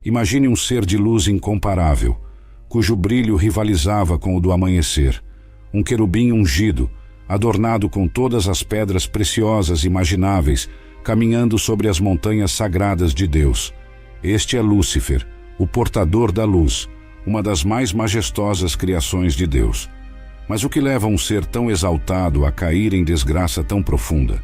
Imagine um ser de luz incomparável, cujo brilho rivalizava com o do amanhecer. Um querubim ungido, adornado com todas as pedras preciosas imagináveis, caminhando sobre as montanhas sagradas de Deus. Este é Lúcifer, o portador da luz, uma das mais majestosas criações de Deus. Mas o que leva um ser tão exaltado a cair em desgraça tão profunda?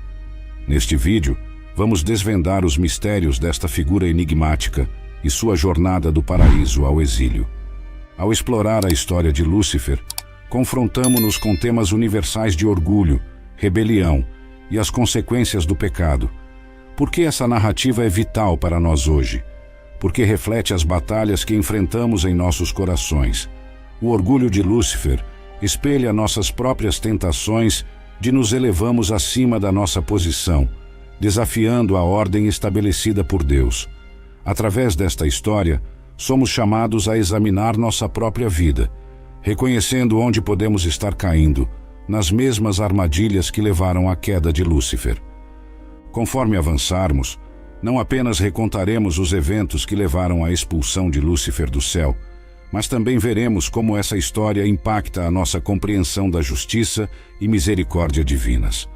Neste vídeo, vamos desvendar os mistérios desta figura enigmática e sua jornada do paraíso ao exílio. Ao explorar a história de Lúcifer, confrontamo-nos com temas universais de orgulho, rebelião e as consequências do pecado. Por que essa narrativa é vital para nós hoje? Porque reflete as batalhas que enfrentamos em nossos corações. O orgulho de Lúcifer espelha nossas próprias tentações de nos elevamos acima da nossa posição, desafiando a ordem estabelecida por Deus. Através desta história, somos chamados a examinar nossa própria vida, reconhecendo onde podemos estar caindo, nas mesmas armadilhas que levaram à queda de Lúcifer. Conforme avançarmos, não apenas recontaremos os eventos que levaram à expulsão de Lúcifer do céu, mas também veremos como essa história impacta a nossa compreensão da justiça e misericórdia divinas.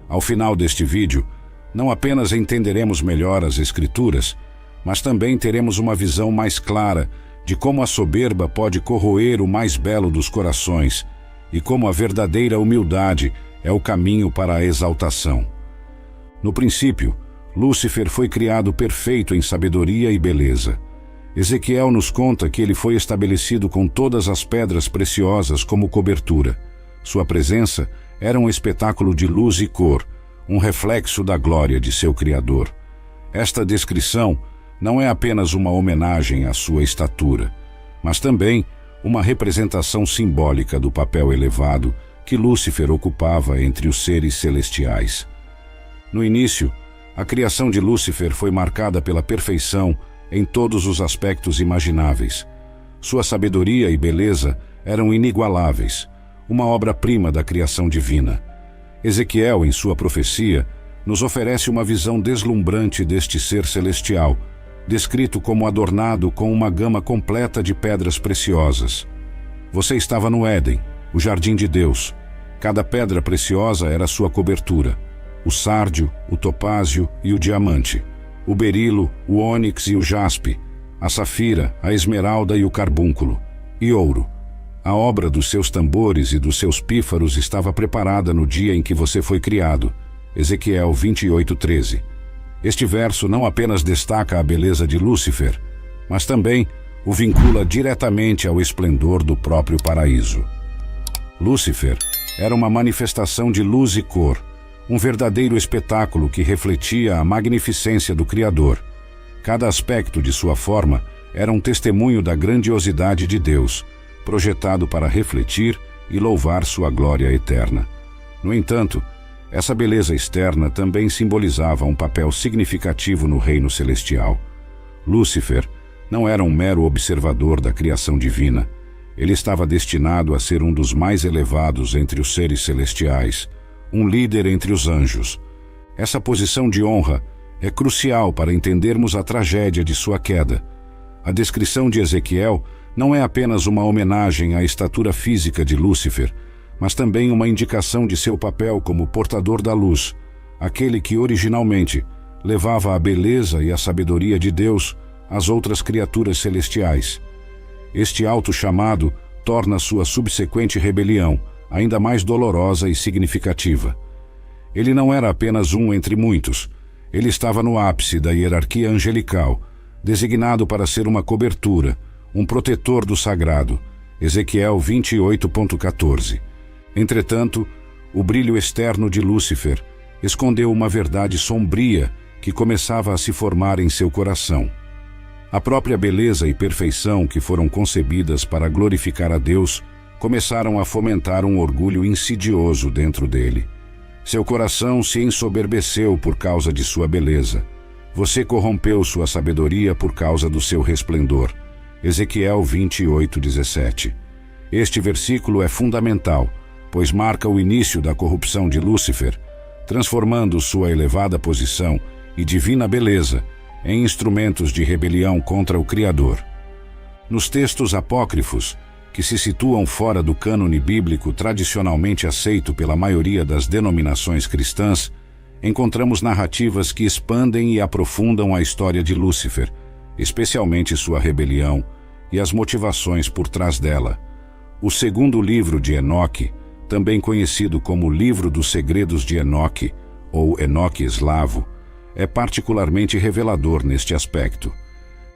Ao final deste vídeo, não apenas entenderemos melhor as Escrituras, mas também teremos uma visão mais clara de como a soberba pode corroer o mais belo dos corações e como a verdadeira humildade é o caminho para a exaltação. No princípio, Lúcifer foi criado perfeito em sabedoria e beleza. Ezequiel nos conta que ele foi estabelecido com todas as pedras preciosas como cobertura. Sua presença era um espetáculo de luz e cor, um reflexo da glória de seu Criador. Esta descrição não é apenas uma homenagem à sua estatura, mas também uma representação simbólica do papel elevado que Lúcifer ocupava entre os seres celestiais. No início, a criação de Lúcifer foi marcada pela perfeição em todos os aspectos imagináveis. Sua sabedoria e beleza eram inigualáveis, uma obra-prima da criação divina. Ezequiel, em sua profecia, nos oferece uma visão deslumbrante deste ser celestial, descrito como adornado com uma gama completa de pedras preciosas. Você estava no Éden, o jardim de Deus. Cada pedra preciosa era sua cobertura: o sárdio, o topázio e o diamante, o berilo, o ônix e o jaspe, a safira, a esmeralda e o carbúnculo, e ouro. A obra dos seus tambores e dos seus pífaros estava preparada no dia em que você foi criado. Ezequiel 28:13. Este verso não apenas destaca a beleza de Lúcifer, mas também o vincula diretamente ao esplendor do próprio paraíso. Lúcifer era uma manifestação de luz e cor, um verdadeiro espetáculo que refletia a magnificência do Criador. Cada aspecto de sua forma era um testemunho da grandiosidade de Deus, projetado para refletir e louvar sua glória eterna. No entanto, essa beleza externa também simbolizava um papel significativo no reino celestial. Lúcifer não era um mero observador da criação divina. Ele estava destinado a ser um dos mais elevados entre os seres celestiais, um líder entre os anjos. Essa posição de honra é crucial para entendermos a tragédia de sua queda. A descrição de Ezequiel não é apenas uma homenagem à estatura física de Lúcifer, mas também uma indicação de seu papel como portador da luz, aquele que originalmente levava a beleza e a sabedoria de Deus às outras criaturas celestiais. Este alto chamado torna sua subsequente rebelião ainda mais dolorosa e significativa. Ele não era apenas um entre muitos. Ele estava no ápice da hierarquia angelical, designado para ser uma cobertura, um protetor do sagrado. Ezequiel 28:14. Entretanto, o brilho externo de Lúcifer escondeu uma verdade sombria que começava a se formar em seu coração. A própria beleza e perfeição que foram concebidas para glorificar a Deus começaram a fomentar um orgulho insidioso dentro dele. Seu coração se ensoberbeceu por causa de sua beleza. Você corrompeu sua sabedoria por causa do seu resplendor. Ezequiel 28:17. Este versículo é fundamental, pois marca o início da corrupção de Lúcifer, transformando sua elevada posição e divina beleza em instrumentos de rebelião contra o Criador. Nos textos apócrifos, que se situam fora do cânone bíblico tradicionalmente aceito pela maioria das denominações cristãs, encontramos narrativas que expandem e aprofundam a história de Lúcifer, especialmente sua rebelião e as motivações por trás dela. O segundo livro de Enoque, também conhecido como Livro dos Segredos de Enoque, ou Enoque Eslavo, é particularmente revelador neste aspecto.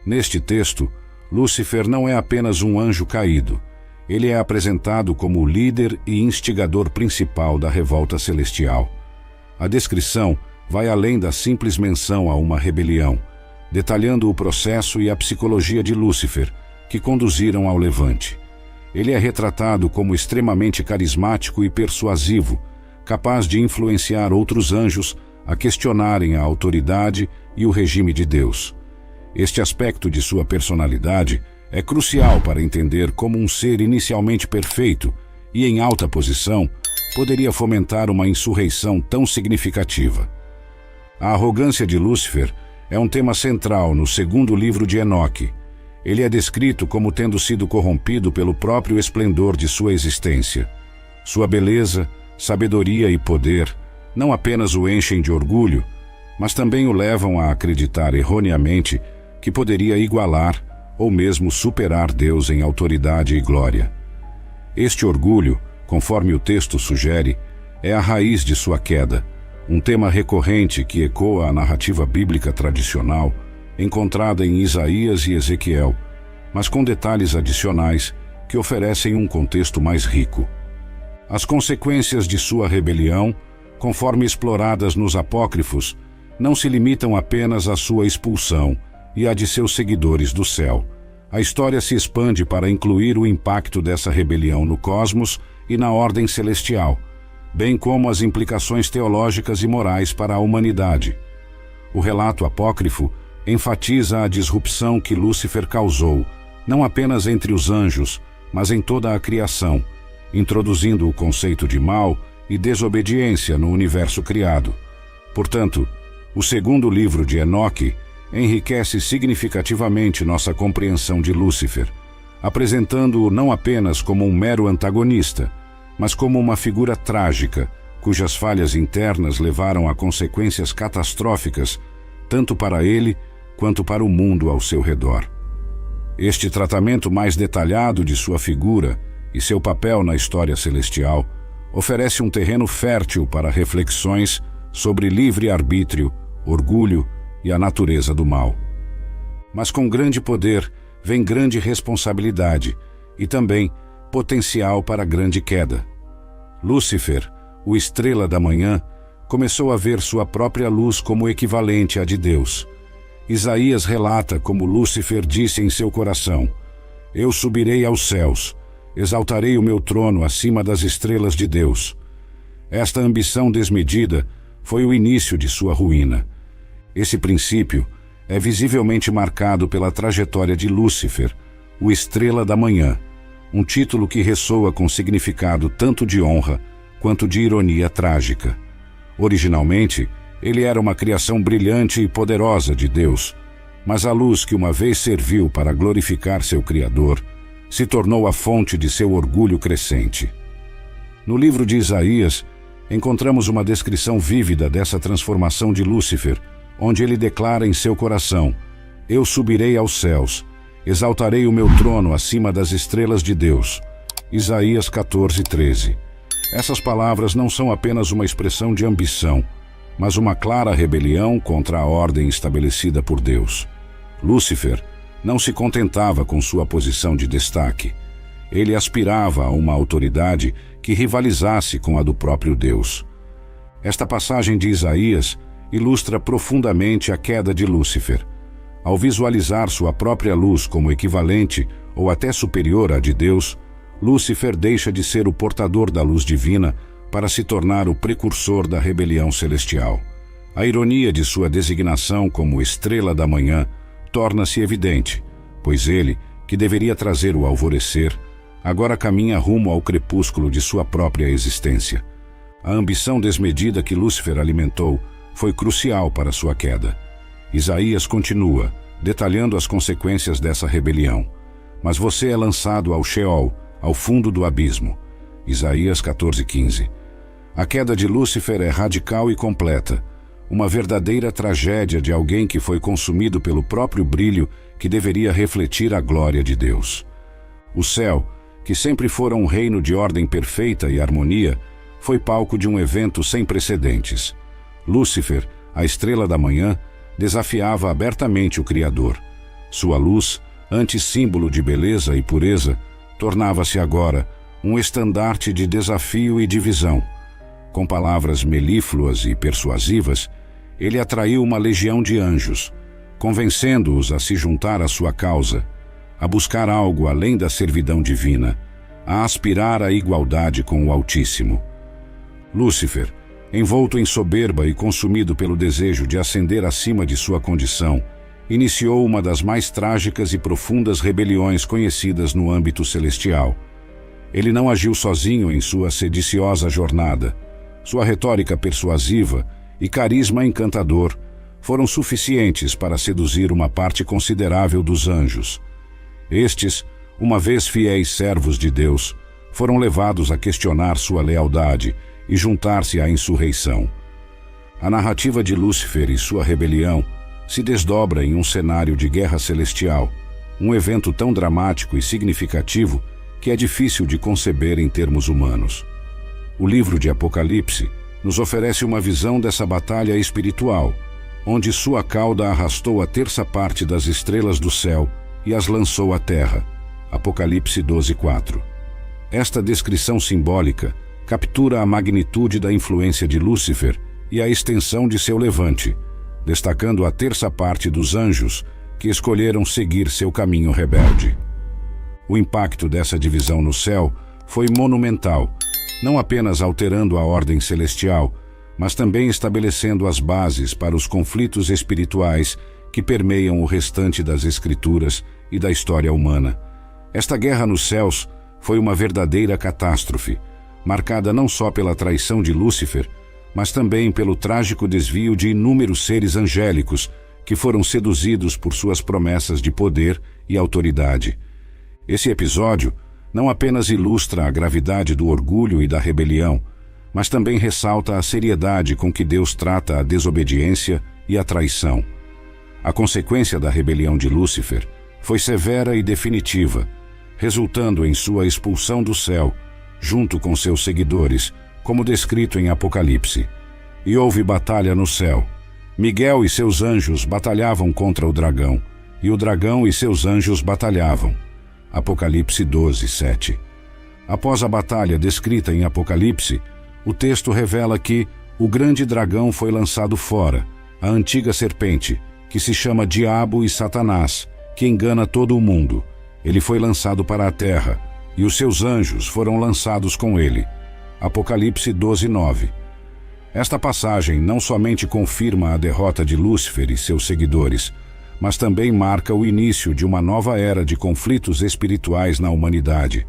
Neste texto, Lúcifer não é apenas um anjo caído. Ele é apresentado como o líder e instigador principal da revolta celestial. A descrição vai além da simples menção a uma rebelião, detalhando o processo e a psicologia de Lúcifer, que conduziram ao levante. Ele é retratado como extremamente carismático e persuasivo, capaz de influenciar outros anjos a questionarem a autoridade e o regime de Deus. Este aspecto de sua personalidade é crucial para entender como um ser inicialmente perfeito e em alta posição poderia fomentar uma insurreição tão significativa. A arrogância de Lúcifer é um tema central no segundo livro de Enoque. Ele é descrito como tendo sido corrompido pelo próprio esplendor de sua existência. Sua beleza, sabedoria e poder não apenas o enchem de orgulho, mas também o levam a acreditar erroneamente que poderia igualar ou mesmo superar Deus em autoridade e glória. Este orgulho, conforme o texto sugere, é a raiz de sua queda, um tema recorrente que ecoa a narrativa bíblica tradicional, encontrada em Isaías e Ezequiel, mas com detalhes adicionais que oferecem um contexto mais rico. As consequências de sua rebelião, conforme exploradas nos apócrifos, não se limitam apenas à sua expulsão e à de seus seguidores do céu. A história se expande para incluir o impacto dessa rebelião no cosmos e na ordem celestial, bem como as implicações teológicas e morais para a humanidade. O relato apócrifo enfatiza a disrupção que Lúcifer causou, não apenas entre os anjos, mas em toda a criação, introduzindo o conceito de mal e desobediência no universo criado. Portanto, o segundo livro de Enoque enriquece significativamente nossa compreensão de Lúcifer, apresentando-o não apenas como um mero antagonista, mas como uma figura trágica, cujas falhas internas levaram a consequências catastróficas, tanto para ele quanto para o mundo ao seu redor. Este tratamento mais detalhado de sua figura e seu papel na história celestial oferece um terreno fértil para reflexões sobre livre-arbítrio, orgulho e a natureza do mal. Mas com grande poder vem grande responsabilidade e também potencial para grande queda. Lúcifer, o estrela da manhã, começou a ver sua própria luz como equivalente à de Deus. Isaías relata como Lúcifer disse em seu coração: "Eu subirei aos céus, exaltarei o meu trono acima das estrelas de Deus." Esta ambição desmedida foi o início de sua ruína. Esse princípio é visivelmente marcado pela trajetória de Lúcifer, o estrela da manhã, um título que ressoa com significado tanto de honra quanto de ironia trágica. Originalmente, ele era uma criação brilhante e poderosa de Deus, mas a luz que uma vez serviu para glorificar seu Criador se tornou a fonte de seu orgulho crescente. No livro de Isaías, encontramos uma descrição vívida dessa transformação de Lúcifer, onde ele declara em seu coração: "Eu subirei aos céus, exaltarei o meu trono acima das estrelas de Deus." Isaías 14:13. Essas palavras não são apenas uma expressão de ambição, mas uma clara rebelião contra a ordem estabelecida por Deus. Lúcifer não se contentava com sua posição de destaque. Ele aspirava a uma autoridade que rivalizasse com a do próprio Deus. Esta passagem de Isaías ilustra profundamente a queda de Lúcifer. Ao visualizar sua própria luz como equivalente ou até superior à de Deus, Lúcifer deixa de ser o portador da luz divina para se tornar o precursor da rebelião celestial. A ironia de sua designação como estrela da manhã torna-se evidente, pois ele, que deveria trazer o alvorecer, agora caminha rumo ao crepúsculo de sua própria existência. A ambição desmedida que Lúcifer alimentou foi crucial para sua queda. Isaías continua, detalhando as consequências dessa rebelião. Mas você é lançado ao Sheol, ao fundo do abismo. Isaías 14:15. A queda de Lúcifer é radical e completa, uma verdadeira tragédia de alguém que foi consumido pelo próprio brilho que deveria refletir a glória de Deus. O céu, que sempre fora um reino de ordem perfeita e harmonia, foi palco de um evento sem precedentes. Lúcifer, a estrela da manhã, desafiava abertamente o Criador. Sua luz, antes símbolo de beleza e pureza, tornava-se agora um estandarte de desafio e divisão. Com palavras melífluas e persuasivas, ele atraiu uma legião de anjos, convencendo-os a se juntar à sua causa, a buscar algo além da servidão divina, a aspirar à igualdade com o Altíssimo. Lúcifer, envolto em soberba e consumido pelo desejo de ascender acima de sua condição, iniciou uma das mais trágicas e profundas rebeliões conhecidas no âmbito celestial. Ele não agiu sozinho em sua sediciosa jornada. Sua retórica persuasiva e carisma encantador foram suficientes para seduzir uma parte considerável dos anjos. Estes, uma vez fiéis servos de Deus, foram levados a questionar sua lealdade e juntar-se à insurreição. A narrativa de Lúcifer e sua rebelião se desdobra em um cenário de guerra celestial, um evento tão dramático e significativo que é difícil de conceber em termos humanos. O livro de Apocalipse nos oferece uma visão dessa batalha espiritual, onde sua cauda arrastou a terça parte das estrelas do céu e as lançou à terra. Apocalipse 12:4. Esta descrição simbólica captura a magnitude da influência de Lúcifer e a extensão de seu levante, destacando a terça parte dos anjos que escolheram seguir seu caminho rebelde. O impacto dessa divisão no céu foi monumental, não apenas alterando a ordem celestial, mas também estabelecendo as bases para os conflitos espirituais que permeiam o restante das Escrituras e da história humana. Esta guerra nos céus foi uma verdadeira catástrofe, marcada não só pela traição de Lúcifer, mas também pelo trágico desvio de inúmeros seres angélicos que foram seduzidos por suas promessas de poder e autoridade. Esse episódio não apenas ilustra a gravidade do orgulho e da rebelião, mas também ressalta a seriedade com que Deus trata a desobediência e a traição. A consequência da rebelião de Lúcifer foi severa e definitiva, resultando em sua expulsão do céu, junto com seus seguidores, como descrito em Apocalipse. E houve batalha no céu. Miguel e seus anjos batalhavam contra o dragão, e o dragão e seus anjos batalhavam. Apocalipse 12:7. Após a batalha descrita em Apocalipse, o texto revela que o grande dragão foi lançado fora, a antiga serpente, que se chama Diabo e Satanás, que engana todo o mundo. Ele foi lançado para a terra, e os seus anjos foram lançados com ele. Apocalipse 12:9. Esta passagem não somente confirma a derrota de Lúcifer e seus seguidores, mas também marca o início de uma nova era de conflitos espirituais na humanidade.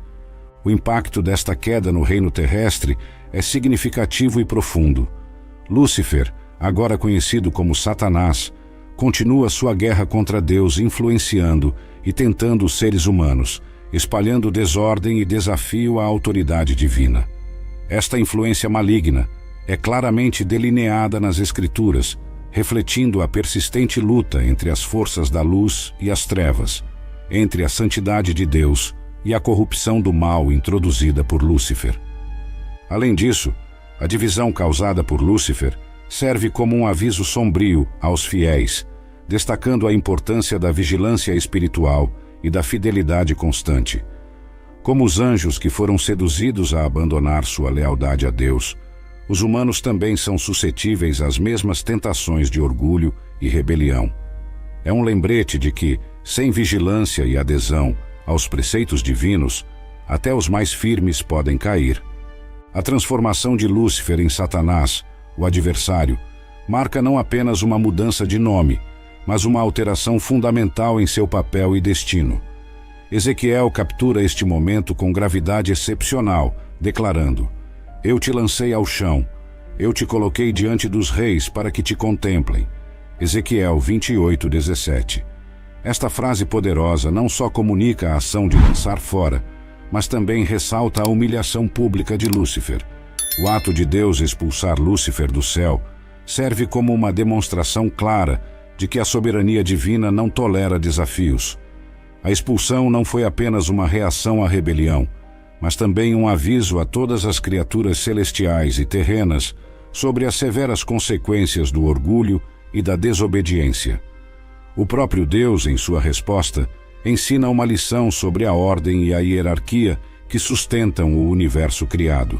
O impacto desta queda no reino terrestre é significativo e profundo. Lúcifer, agora conhecido como Satanás, continua sua guerra contra Deus, influenciando e tentando os seres humanos, espalhando desordem e desafio à autoridade divina. Esta influência maligna é claramente delineada nas Escrituras, refletindo a persistente luta entre as forças da luz e as trevas, entre a santidade de Deus e a corrupção do mal introduzida por Lúcifer. Além disso, a divisão causada por Lúcifer serve como um aviso sombrio aos fiéis, destacando a importância da vigilância espiritual e da fidelidade constante. Como os anjos que foram seduzidos a abandonar sua lealdade a Deus, os humanos também são suscetíveis às mesmas tentações de orgulho e rebelião. É um lembrete de que, sem vigilância e adesão aos preceitos divinos, até os mais firmes podem cair. A transformação de Lúcifer em Satanás, o adversário, marca não apenas uma mudança de nome, mas uma alteração fundamental em seu papel e destino. Ezequiel captura este momento com gravidade excepcional, declarando: Eu te lancei ao chão, eu te coloquei diante dos reis para que te contemplem. Ezequiel 28:17. Esta frase poderosa não só comunica a ação de lançar fora, mas também ressalta a humilhação pública de Lúcifer. O ato de Deus expulsar Lúcifer do céu serve como uma demonstração clara de que a soberania divina não tolera desafios. A expulsão não foi apenas uma reação à rebelião, mas também um aviso a todas as criaturas celestiais e terrenas sobre as severas consequências do orgulho e da desobediência. O próprio Deus, em sua resposta, ensina uma lição sobre a ordem e a hierarquia que sustentam o universo criado.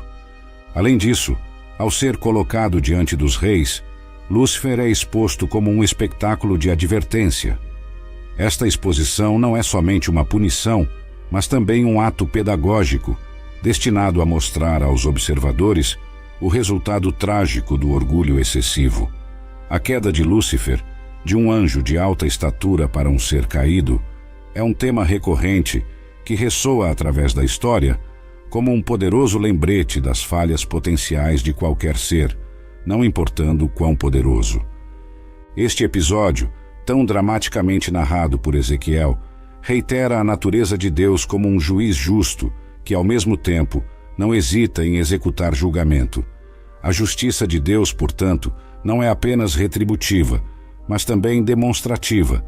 Além disso, ao ser colocado diante dos reis, Lúcifer é exposto como um espetáculo de advertência. Esta exposição não é somente uma punição, mas também um ato pedagógico, destinado a mostrar aos observadores o resultado trágico do orgulho excessivo. A queda de Lúcifer, de um anjo de alta estatura para um ser caído, é um tema recorrente que ressoa através da história como um poderoso lembrete das falhas potenciais de qualquer ser, não importando quão poderoso. Este episódio, tão dramaticamente narrado por Ezequiel, reitera a natureza de Deus como um juiz justo que, ao mesmo tempo, não hesita em executar julgamento. A justiça de Deus, portanto, não é apenas retributiva, mas também demonstrativa,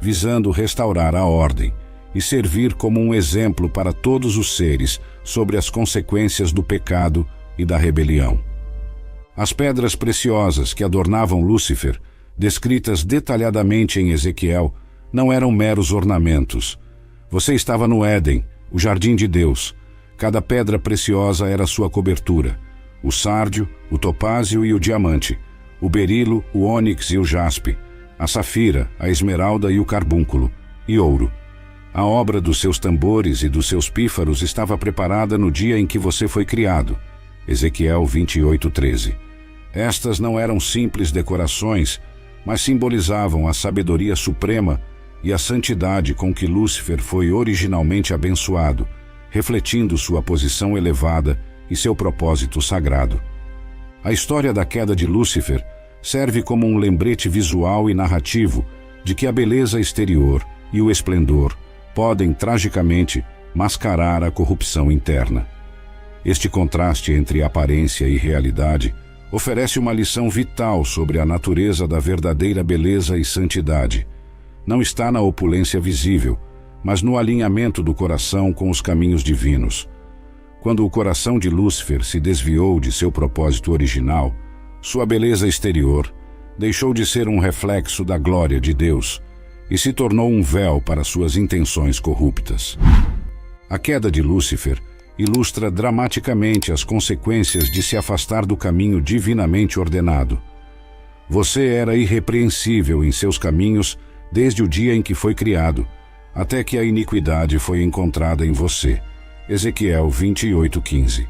visando restaurar a ordem e servir como um exemplo para todos os seres sobre as consequências do pecado e da rebelião. As pedras preciosas que adornavam Lúcifer, descritas detalhadamente em Ezequiel, não eram meros ornamentos. Você estava no Éden, o jardim de Deus. Cada pedra preciosa era sua cobertura: o sárdio, o topázio e o diamante, o berilo, o ônix e o jaspe, a safira, a esmeralda e o carbúnculo, e ouro. A obra dos seus tambores e dos seus pífaros estava preparada no dia em que você foi criado. Ezequiel 28:13. Estas não eram simples decorações, mas simbolizavam a sabedoria suprema e a santidade com que Lúcifer foi originalmente abençoado, refletindo sua posição elevada e seu propósito sagrado. A história da queda de Lúcifer serve como um lembrete visual e narrativo de que a beleza exterior e o esplendor podem tragicamente mascarar a corrupção interna. Este contraste entre aparência e realidade oferece uma lição vital sobre a natureza da verdadeira beleza e santidade. Não está na opulência visível, mas no alinhamento do coração com os caminhos divinos. Quando o coração de Lúcifer se desviou de seu propósito original, sua beleza exterior deixou de ser um reflexo da glória de Deus e se tornou um véu para suas intenções corruptas. A queda de Lúcifer ilustra dramaticamente as consequências de se afastar do caminho divinamente ordenado. Você era irrepreensível em seus caminhos desde o dia em que foi criado, até que a iniquidade foi encontrada em você. Ezequiel 28:15.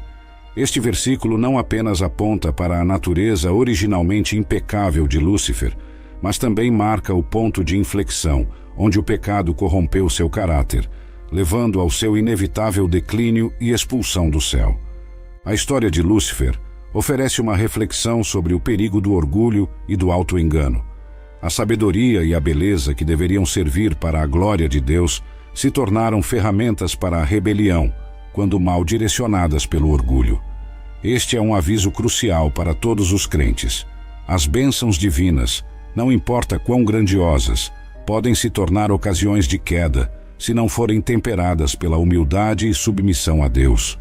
Este versículo não apenas aponta para a natureza originalmente impecável de Lúcifer, mas também marca o ponto de inflexão, onde o pecado corrompeu seu caráter, levando ao seu inevitável declínio e expulsão do céu. A história de Lúcifer oferece uma reflexão sobre o perigo do orgulho e do auto-engano. A sabedoria e a beleza que deveriam servir para a glória de Deus se tornaram ferramentas para a rebelião, quando mal direcionadas pelo orgulho. Este é um aviso crucial para todos os crentes. As bênçãos divinas, não importa quão grandiosas, podem se tornar ocasiões de queda, se não forem temperadas pela humildade e submissão a Deus.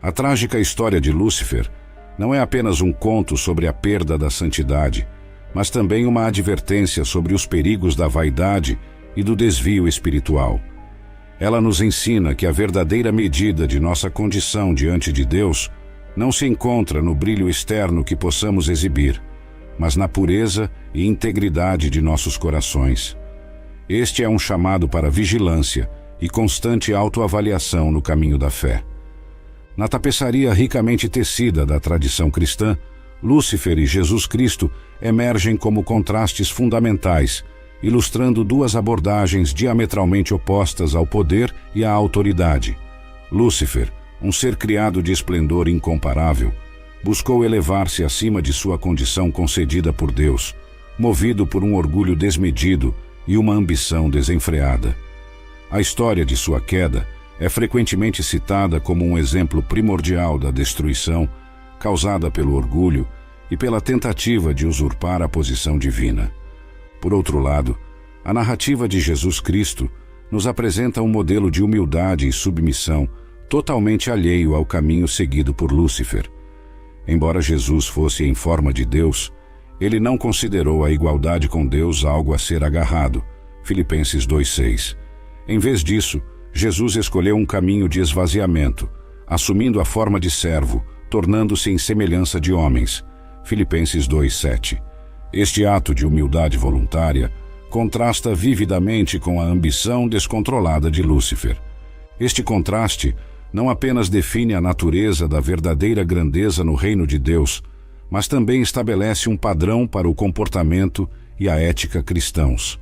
A trágica história de Lúcifer não é apenas um conto sobre a perda da santidade, mas também uma advertência sobre os perigos da vaidade e do desvio espiritual. Ela nos ensina que a verdadeira medida de nossa condição diante de Deus não se encontra no brilho externo que possamos exibir, mas na pureza e integridade de nossos corações. Este é um chamado para vigilância e constante autoavaliação no caminho da fé. Na tapeçaria ricamente tecida da tradição cristã, Lúcifer e Jesus Cristo emergem como contrastes fundamentais, ilustrando duas abordagens diametralmente opostas ao poder e à autoridade. Lúcifer, um ser criado de esplendor incomparável, buscou elevar-se acima de sua condição concedida por Deus, movido por um orgulho desmedido e uma ambição desenfreada. A história de sua queda é frequentemente citada como um exemplo primordial da destruição causada pelo orgulho e pela tentativa de usurpar a posição divina. Por outro lado, a narrativa de Jesus Cristo nos apresenta um modelo de humildade e submissão totalmente alheio ao caminho seguido por Lúcifer. Embora Jesus fosse em forma de Deus, ele não considerou a igualdade com Deus algo a ser agarrado. Filipenses 2:6. Em vez disso, Jesus escolheu um caminho de esvaziamento, assumindo a forma de servo, tornando-se em semelhança de homens. Filipenses 2:7. Este ato de humildade voluntária contrasta vividamente com a ambição descontrolada de Lúcifer. Este contraste não apenas define a natureza da verdadeira grandeza no reino de Deus, mas também estabelece um padrão para o comportamento e a ética cristãos.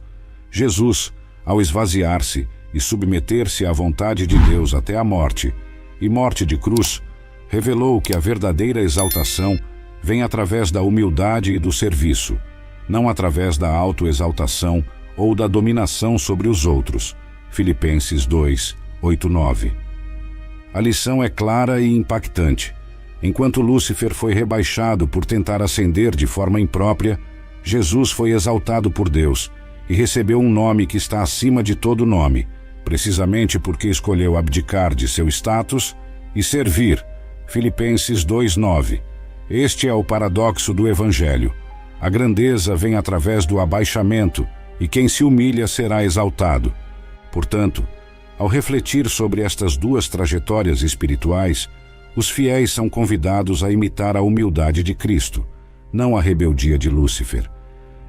Jesus, ao esvaziar-se e submeter-se à vontade de Deus até a morte, e morte de cruz, revelou que a verdadeira exaltação vem através da humildade e do serviço, não através da autoexaltação ou da dominação sobre os outros. Filipenses 2:8-9. A lição é clara e impactante. Enquanto Lúcifer foi rebaixado por tentar ascender de forma imprópria, Jesus foi exaltado por Deus e recebeu um nome que está acima de todo nome, precisamente porque escolheu abdicar de seu status e servir. Filipenses 2:9. Este é o paradoxo do Evangelho. A grandeza vem através do abaixamento, e quem se humilha será exaltado. Portanto, ao refletir sobre estas duas trajetórias espirituais, os fiéis são convidados a imitar a humildade de Cristo, não a rebeldia de Lúcifer.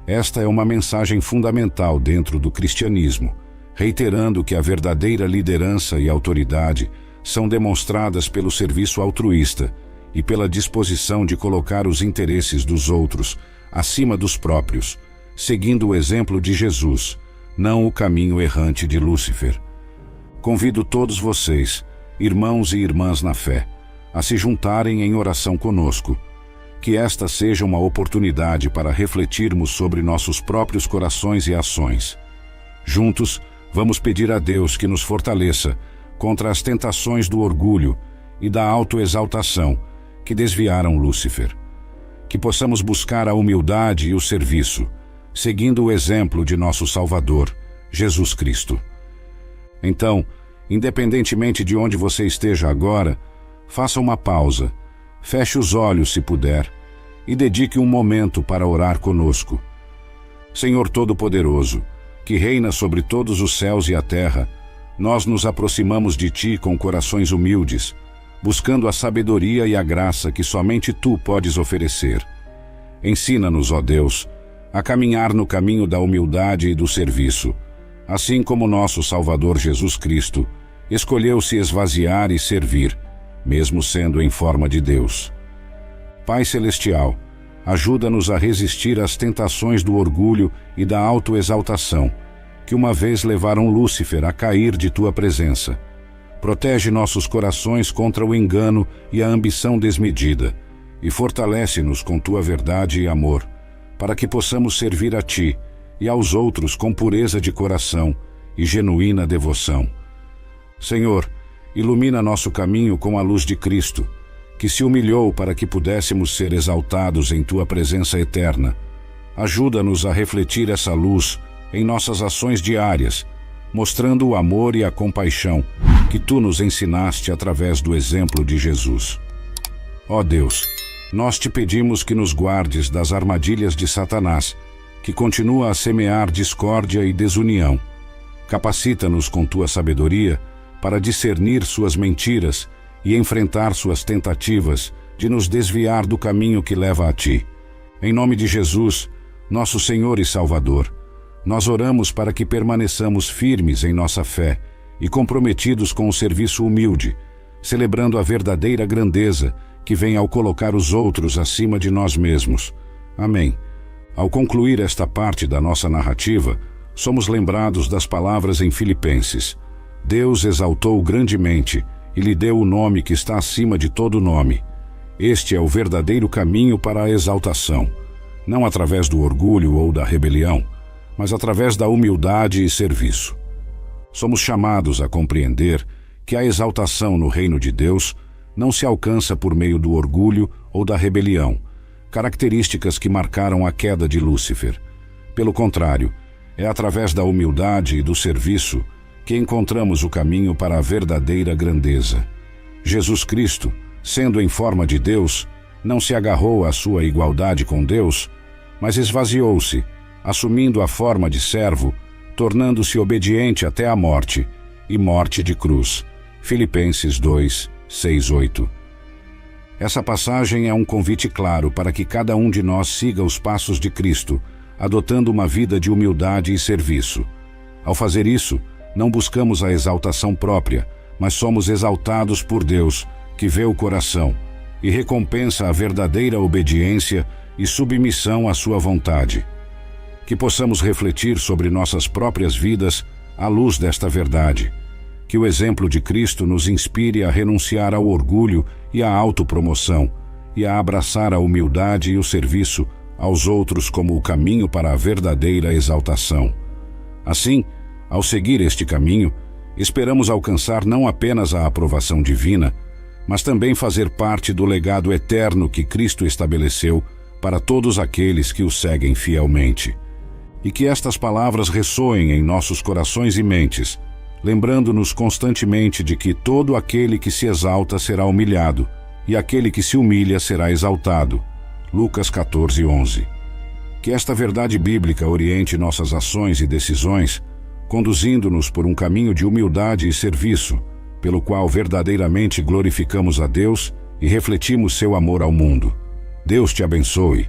Esta é uma mensagem fundamental dentro do cristianismo, reiterando que a verdadeira liderança e autoridade são demonstradas pelo serviço altruísta e pela disposição de colocar os interesses dos outros acima dos próprios, seguindo o exemplo de Jesus, não o caminho errante de Lúcifer. Convido todos vocês, irmãos e irmãs na fé, a se juntarem em oração conosco. Que esta seja uma oportunidade para refletirmos sobre nossos próprios corações e ações. Juntos, vamos pedir a Deus que nos fortaleça contra as tentações do orgulho e da autoexaltação que desviaram Lúcifer. Que possamos buscar a humildade e o serviço, seguindo o exemplo de nosso Salvador, Jesus Cristo. Então, independentemente de onde você esteja agora, faça uma pausa, feche os olhos se puder e dedique um momento para orar conosco. Senhor Todo-Poderoso, que reina sobre todos os céus e a terra, nós nos aproximamos de Ti com corações humildes, buscando a sabedoria e a graça que somente Tu podes oferecer. Ensina-nos, ó Deus, a caminhar no caminho da humildade e do serviço, assim como nosso Salvador Jesus Cristo escolheu se esvaziar e servir, mesmo sendo em forma de Deus. Pai Celestial, ajuda-nos a resistir às tentações do orgulho e da autoexaltação, que uma vez levaram Lúcifer a cair de Tua presença. Protege nossos corações contra o engano e a ambição desmedida, e fortalece-nos com Tua verdade e amor, para que possamos servir a Ti e aos outros com pureza de coração e genuína devoção. Senhor, ilumina nosso caminho com a luz de Cristo, que se humilhou para que pudéssemos ser exaltados em Tua presença eterna. Ajuda-nos a refletir essa luz em nossas ações diárias, mostrando o amor e a compaixão que Tu nos ensinaste através do exemplo de Jesus. Ó Deus, nós Te pedimos que nos guardes das armadilhas de Satanás, que continua a semear discórdia e desunião. Capacita-nos com Tua sabedoria para discernir suas mentiras e enfrentar suas tentativas de nos desviar do caminho que leva a Ti. Em nome de Jesus, nosso Senhor e Salvador, nós oramos para que permaneçamos firmes em nossa fé e comprometidos com o serviço humilde, celebrando a verdadeira grandeza que vem ao colocar os outros acima de nós mesmos. Amém. Ao concluir esta parte da nossa narrativa, somos lembrados das palavras em Filipenses. Deus exaltou grandemente e lhe deu o nome que está acima de todo nome. Este é o verdadeiro caminho para a exaltação. não através do orgulho ou da rebelião, mas através da humildade e serviço. Somos chamados a compreender que a exaltação no reino de Deus não se alcança por meio do orgulho ou da rebelião, características que marcaram a queda de Lúcifer. Pelo contrário, é através da humildade e do serviço que encontramos o caminho para a verdadeira grandeza. Jesus Cristo, sendo em forma de Deus, não se agarrou à sua igualdade com Deus, mas esvaziou-se, assumindo a forma de servo, tornando-se obediente até a morte, e morte de cruz. Filipenses 2, 6, 8. Essa passagem é um convite claro para que cada um de nós siga os passos de Cristo, adotando uma vida de humildade e serviço. Ao fazer isso, não buscamos a exaltação própria, mas somos exaltados por Deus, que vê o coração e recompensa a verdadeira obediência e submissão à sua vontade. Que possamos refletir sobre nossas próprias vidas à luz desta verdade. Que o exemplo de Cristo nos inspire a renunciar ao orgulho e à autopromoção e a abraçar a humildade e o serviço aos outros como o caminho para a verdadeira exaltação. Assim, ao seguir este caminho, esperamos alcançar não apenas a aprovação divina, mas também fazer parte do legado eterno que Cristo estabeleceu para todos aqueles que o seguem fielmente. E que estas palavras ressoem em nossos corações e mentes, lembrando-nos constantemente de que todo aquele que se exalta será humilhado, e aquele que se humilha será exaltado. Lucas 14, 11. Que esta verdade bíblica oriente nossas ações e decisões, conduzindo-nos por um caminho de humildade e serviço, pelo qual verdadeiramente glorificamos a Deus e refletimos seu amor ao mundo. Deus te abençoe.